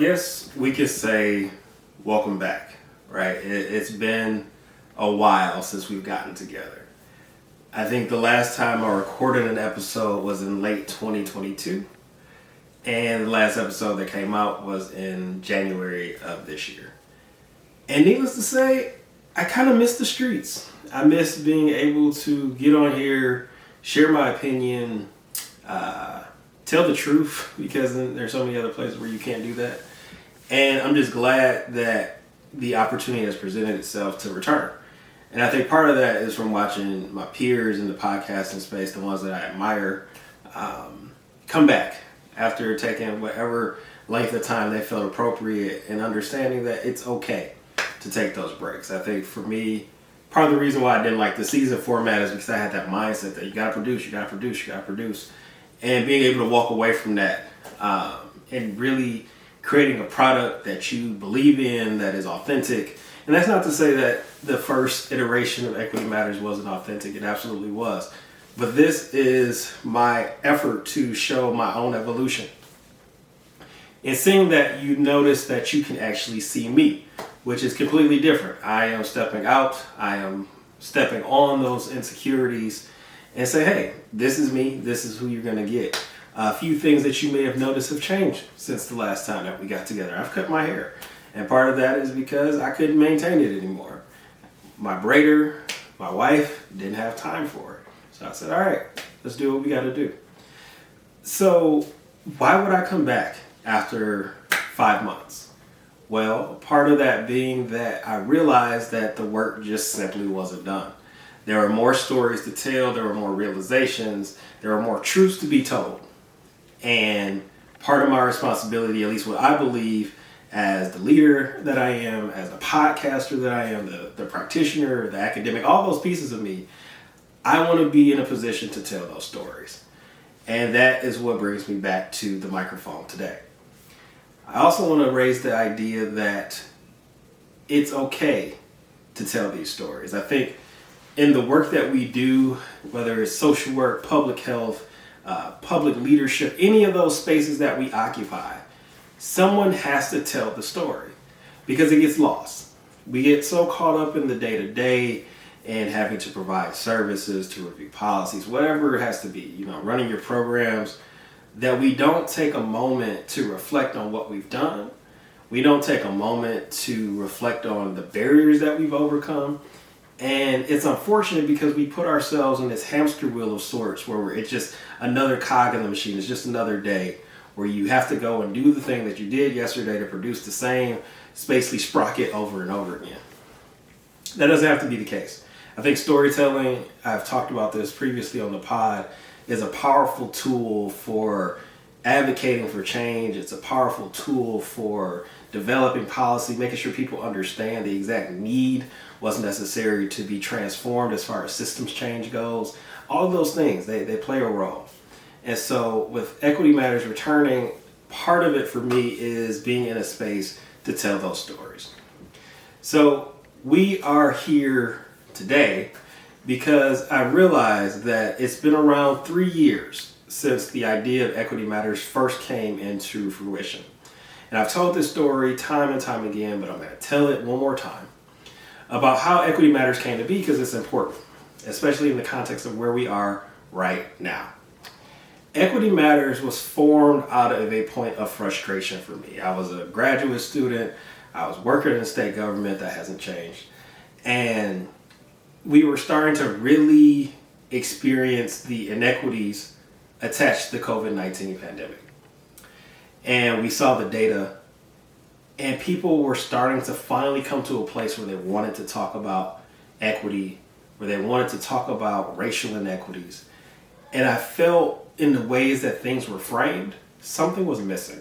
guess we could say welcome back, right? It's been a while since we've gotten together. I think the last time I recorded an episode was in late 2022, and the last episode that came out was in January of this year. And needless to say, I kind of miss the streets. I miss being able to get on here, share my opinion, tell the truth, because there's so many other places where you can't do that. And I'm just glad that the opportunity has presented itself to return. And I think part of that is from watching my peers in the podcasting space, the ones that I admire, come back after taking whatever length of time they felt appropriate, and understanding that it's okay to take those breaks. I think for me, part of the reason why I didn't like the season format is because I had that mindset that you gotta produce. And being able to walk away from that and really creating a product that you believe in, that is authentic. And that's not to say that the first iteration of Equity Matters wasn't authentic. It absolutely was. But this is my effort to show my own evolution. And seeing that, you notice that you can actually see me, which is completely different. I am stepping out. I am stepping on those insecurities and say, hey, this is me. This is who you're going to get. A few things that you may have noticed have changed since the last time that we got together. I've cut my hair. And part of that is because I couldn't maintain it anymore. My braider, my wife, didn't have time for it. So I said, all right, let's do what we got to do. So why would I come back after 5 months? Well, part of that being that I realized that the work just simply wasn't done. There are more stories to tell. There are more realizations. There are more truths to be told. And part of my responsibility, at least what I believe, as the leader that I am, as the podcaster that I am, the practitioner, the academic, all those pieces of me, I want to be in a position to tell those stories. And that is what brings me back to the microphone today. I also want to raise the idea that it's okay to tell these stories. I think in the work that we do, whether it's social work, public health, public leadership, any of those spaces that we occupy, someone has to tell the story because it gets lost. We get so caught up in the day-to-day and having to provide services, to review policies, whatever it has to be, running your programs, that we don't take a moment to reflect on what we've done. We don't take a moment to reflect on the barriers that we've overcome. And it's unfortunate because we put ourselves in this hamster wheel of sorts where it's just another cog in the machine. It's just another day where you have to go and do the thing that you did yesterday to produce the same spacely sprocket over and over again. That doesn't have to be the case. I think storytelling, I've talked about this previously on the pod, is a powerful tool for advocating for change. It's a powerful tool for developing policy, making sure people understand the exact need, what's necessary to be transformed as far as systems change goes. All of those things, they play a role. And so with Equity Matters returning, part of it for me is being in a space to tell those stories. So we are here today because I realized that it's been around 3 years since the idea of Equity Matters first came into fruition. And I've told this story time and time again, but I'm going to tell it one more time about how Equity Matters came to be, because it's important, especially in the context of where we are right now. Equity Matters was formed out of a point of frustration for me. I was a graduate student. I was working in the state government. That hasn't changed. And we were starting to really experience the inequities attached to the COVID-19 pandemic. And we saw the data, and people were starting to finally come to a place where they wanted to talk about equity, where they wanted to talk about racial inequities. And I felt in the ways that things were framed, something was missing.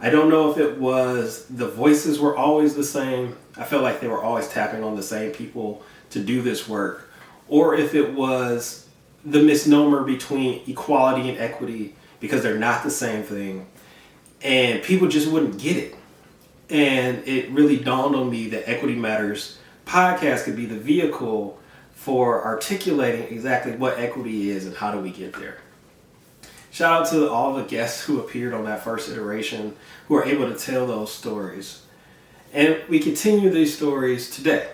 I don't know if it was the voices were always the same. I felt like they were always tapping on the same people to do this work, or if it was the misnomer between equality and equity, because they're not the same thing, and people just wouldn't get it. And it really dawned on me that Equity Matters podcast could be the vehicle for articulating exactly what equity is and how do we get there. Shout out to all the guests who appeared on that first iteration who are able to tell those stories. And we continue these stories today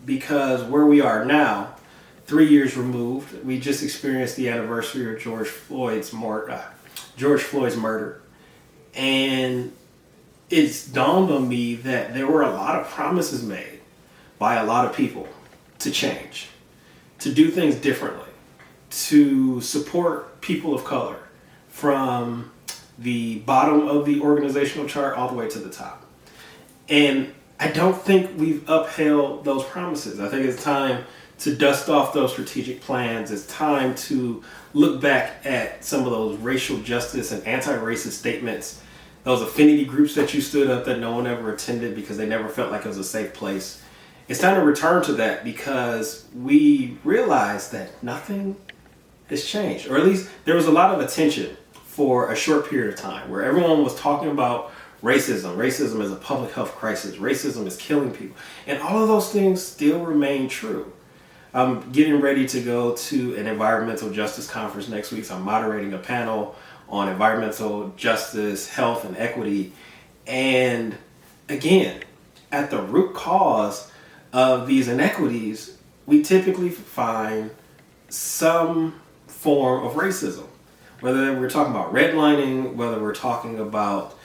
because where we are now, 3 years removed, we just experienced the anniversary of George Floyd's murder. And it's dawned on me that there were a lot of promises made by a lot of people to change, to do things differently, to support people of color from the bottom of the organizational chart all the way to the top. And I don't think we've upheld those promises. I think it's time to dust off those strategic plans. It's time to look back at some of those racial justice and anti-racist statements, those affinity groups that you stood up that no one ever attended because they never felt like it was a safe place. It's time to return to that because we realized that nothing has changed, or at least there was a lot of attention for a short period of time where everyone was talking about racism. Racism is a public health crisis. Racism is killing people. And all of those things still remain true. I'm getting ready to go to an environmental justice conference next week. So I'm moderating a panel on environmental justice, health, and equity. And again, at the root cause of these inequities, we typically find some form of racism. Whether we're talking about redlining, whether we're talking about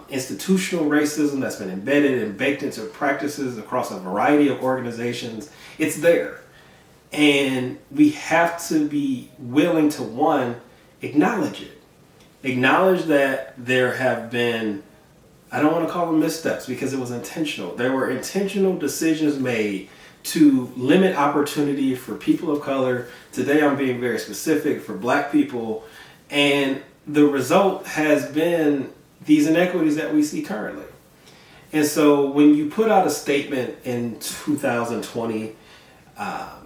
institutional racism that's been embedded and baked into practices across a variety of organizations, it's there. And we have to be willing to, one, acknowledge it. Acknowledge that there have been, I don't want to call them missteps because it was intentional. There were intentional decisions made to limit opportunity for people of color. Today I'm being very specific, for Black people. And the result has been these inequities that we see currently. And so when you put out a statement in 2020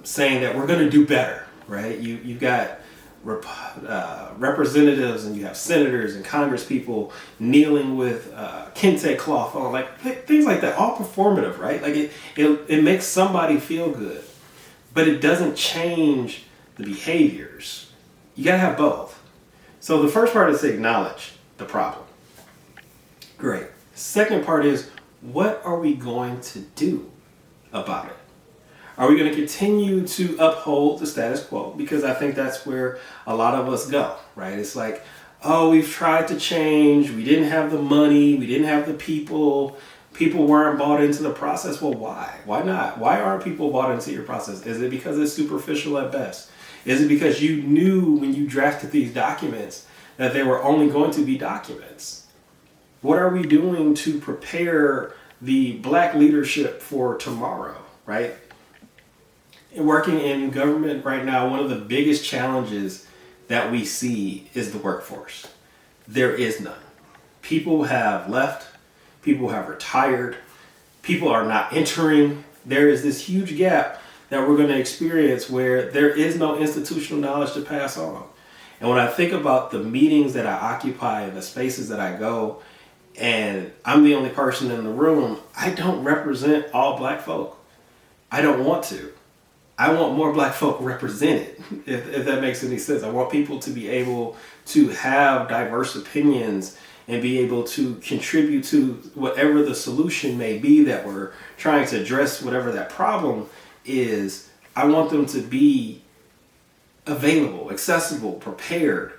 saying that we're going to do better, right? You've got representatives and you have senators and congresspeople kneeling with kente cloth on, like things like that, all performative, right? Like it makes somebody feel good, but it doesn't change the behaviors. You got to have both. So the first part is to acknowledge the problem. Great. Second part is, what are we going to do about it? Are we going to continue to uphold the status quo? Because I think that's where a lot of us go, right? It's like, oh, we've tried to change. We didn't have the money. We didn't have the people. People weren't bought into the process. Well, why? Why not? Why aren't people bought into your process? Is it because it's superficial at best? Is it because you knew when you drafted these documents that they were only going to be documents? What are we doing to prepare the Black leadership for tomorrow, right? Working in government right now, one of the biggest challenges that we see is the workforce. There is none. People have left. People have retired. People are not entering. There is this huge gap that we're going to experience where there is no institutional knowledge to pass on. And when I think about the meetings that I occupy and the spaces that I go, and I'm the only person in the room, I don't represent all Black folk. I don't want to. I want more Black folk represented, if that makes any sense. I want people to be able to have diverse opinions and be able to contribute to whatever the solution may be that we're trying to address, whatever that problem is. I want them to be available, accessible, prepared.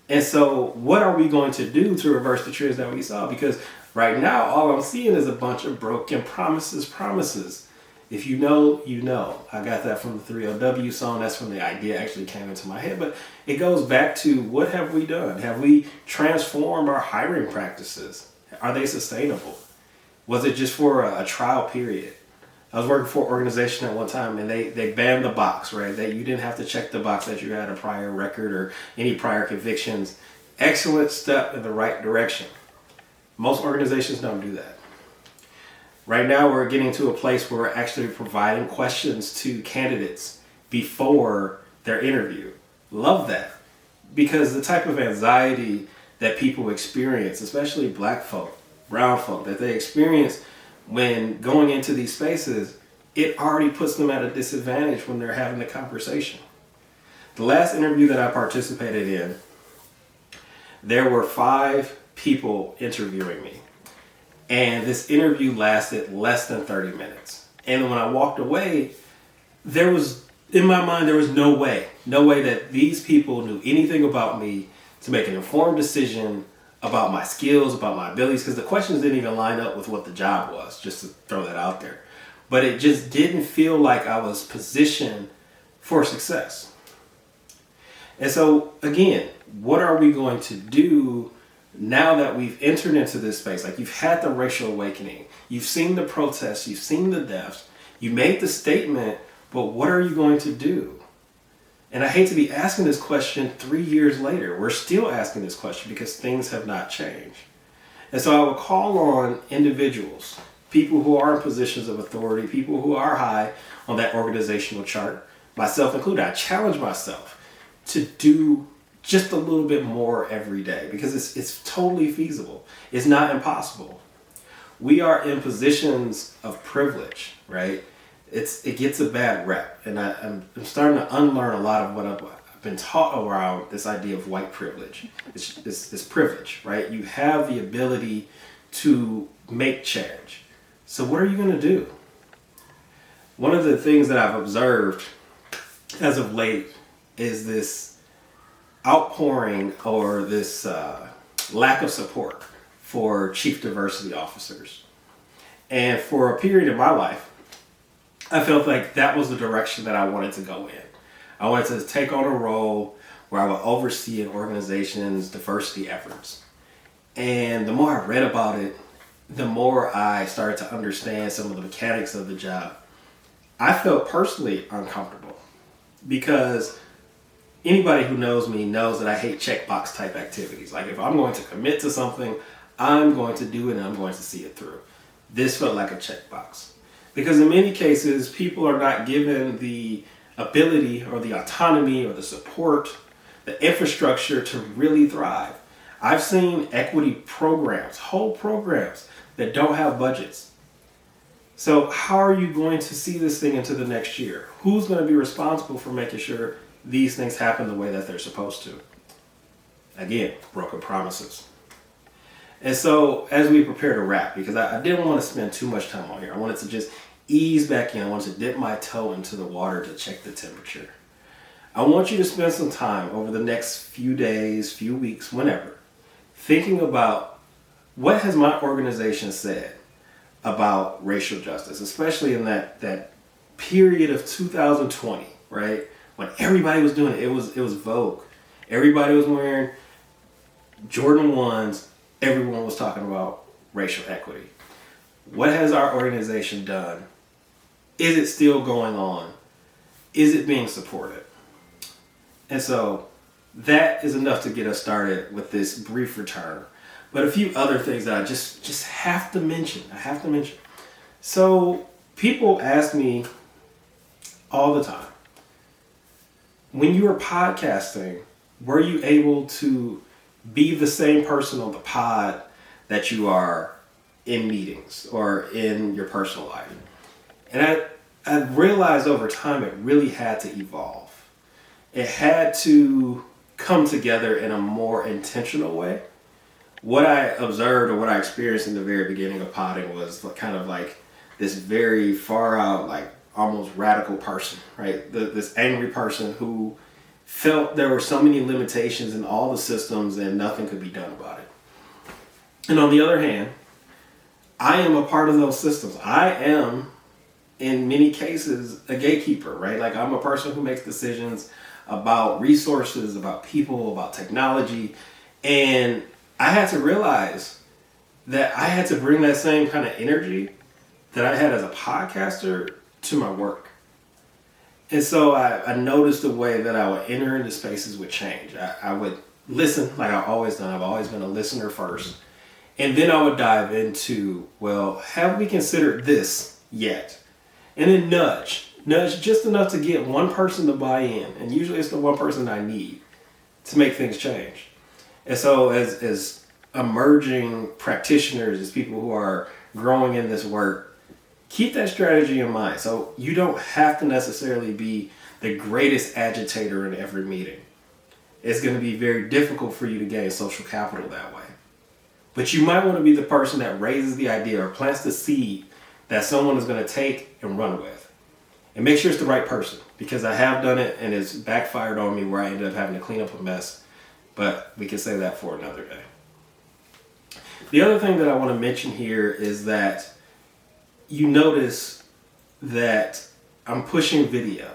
And so what are we going to do to reverse the trends that we saw? Because right now, all I'm seeing is a bunch of broken promises. If you know, you know. I got that from the 3LW song. That's when the idea actually came into my head. But it goes back to, what have we done? Have we transformed our hiring practices? Are they sustainable? Was it just for a trial period? I was working for an organization at one time, and they banned the box, right? That you didn't have to check the box that you had a prior record or any prior convictions. Excellent step in the right direction. Most organizations don't do that. Right now, we're getting to a place where we're actually providing questions to candidates before their interview. Love that. Because the type of anxiety that people experience, especially Black folk, brown folk, that they experience when going into these spaces, it already puts them at a disadvantage when they're having the conversation. The last interview that I participated in, there were 5 people interviewing me. And this interview lasted less than 30 minutes. And when I walked away, in my mind, there was no way that these people knew anything about me to make an informed decision about my skills, about my abilities, because the questions didn't even line up with what the job was, just to throw that out there. But it just didn't feel like I was positioned for success. And so, again, what are we going to do now that we've entered into this space? Like, you've had the racial awakening, you've seen the protests, you've seen the deaths, you made the statement, but what are you going to do? And I hate to be asking this question 3 years later. We're still asking this question because things have not changed. And so I would call on individuals, people who are in positions of authority, people who are high on that organizational chart, myself included. I challenge myself to do just a little bit more every day because it's totally feasible. It's not impossible. We are in positions of privilege, right? It gets a bad rep, and I'm starting to unlearn a lot of what I've been taught around this idea of white privilege. It's privilege, right? You have the ability to make change. So what are you going to do? One of the things that I've observed as of late is this outpouring or this lack of support for chief diversity officers. And for a period of my life, I felt like that was the direction that I wanted to go in. I wanted to take on a role where I would oversee an organization's diversity efforts. And the more I read about it, the more I started to understand some of the mechanics of the job. I felt personally uncomfortable because anybody who knows me knows that I hate checkbox type activities. Like, if I'm going to commit to something, I'm going to do it and I'm going to see it through. This felt like a checkbox. Because in many cases, people are not given the ability or the autonomy or the support, the infrastructure to really thrive. I've seen equity programs, whole programs that don't have budgets. So how are you going to see this thing into the next year? Who's going to be responsible for making sure these things happen the way that they're supposed to? Again, broken promises. And so as we prepare to wrap, because I didn't want to spend too much time on here, I wanted to just ease back in. I wanted to dip my toe into the water to check the temperature. I want you to spend some time over the next few days, few weeks, whenever, thinking about what has my organization said about racial justice, especially in that period of 2020, right? When everybody was doing it, it was vogue. Everybody was wearing Jordan 1s. Everyone was talking about racial equity. What has our organization done? Is it still going on? Is it being supported? And so that is enough to get us started with this brief return. But a few other things that I just have to mention. So people ask me all the time, when you were podcasting, were you able to be the same person on the pod that you are in meetings or in your personal life? And I realized over time it really had to evolve. It had to come together in a more intentional way. What I observed or what I experienced in the very beginning of podding was kind of like this very far out, like almost radical person, right? This angry person who felt there were so many limitations in all the systems and nothing could be done about it. And on the other hand, I am a part of those systems. I am, in many cases, a gatekeeper, right? Like, I'm a person who makes decisions about resources, about people, about technology. And I had to realize that I had to bring that same kind of energy that I had as a podcaster to my work. And so I noticed the way that I would enter into spaces would change. I would listen like I've always done. I've always been a listener first. And then I would dive into, well, have we considered this yet? And then nudge just enough to get one person to buy in. And usually it's the one person I need to make things change. And so as emerging practitioners, as people who are growing in this work, keep that strategy in mind. So you don't have to necessarily be the greatest agitator in every meeting. it's going to be very difficult for you to gain social capital that way. But you might want to be the person that raises the idea or plants the seed that someone is going to take and run with. And make sure it's the right person, because I have done it and it's backfired on me where I ended up having to clean up a mess. But we can save that for another day. The other thing that I want to mention here is that you notice that I'm pushing video.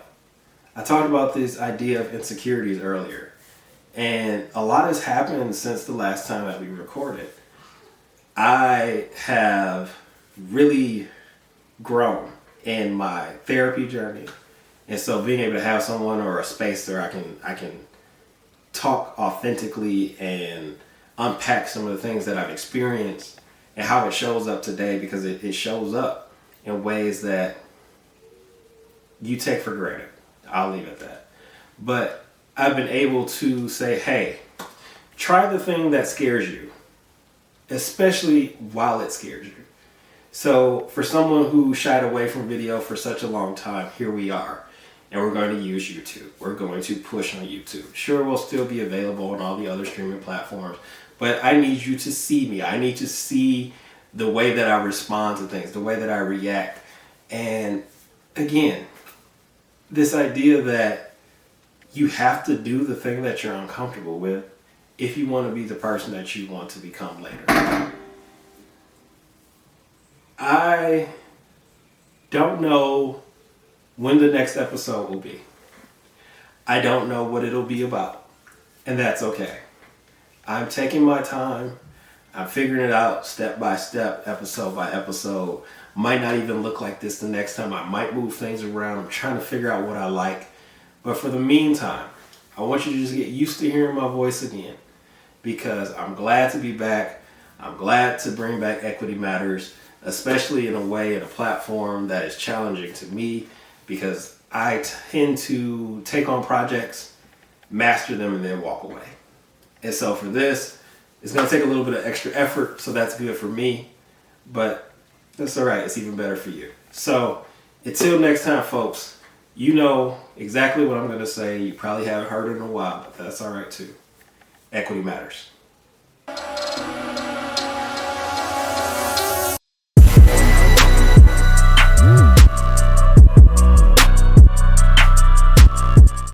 I talked about this idea of insecurities earlier, and a lot has happened since the last time that we recorded. I have really grown in my therapy journey, and so being able to have someone or a space where I can talk authentically and unpack some of the things that I've experienced and how it shows up today, because it shows up in ways that you take for granted. I'll leave it at that. But I've been able to say, hey, try the thing that scares you, especially while it scares you. So for someone who shied away from video for such a long time, here we are. And we're going to use YouTube. We're going to push on YouTube. Sure, we'll still be available on all the other streaming platforms, but I need you to see me. I need to see the way that I respond to things, the way that I react. And again, this idea that you have to do the thing that you're uncomfortable with if you want to be the person that you want to become later. I don't know when the next episode will be. I don't know what it'll be about, and that's okay. I'm taking my time. I'm figuring it out step by step, episode by episode. Might not even look like this the next time. I might move things around. I'm trying to figure out what I like. But for the meantime, I want you to just get used to hearing my voice again, because I'm glad to be back. I'm glad to bring back Equity Matters, especially in a way, in a platform that is challenging to me, because I tend to take on projects, master them, and then walk away. And so for this, it's going to take a little bit of extra effort, so that's good for me, but that's all right. It's even better for you. So until next time, folks, you know exactly what I'm going to say. You probably haven't heard it in a while, but that's all right too. Equity matters.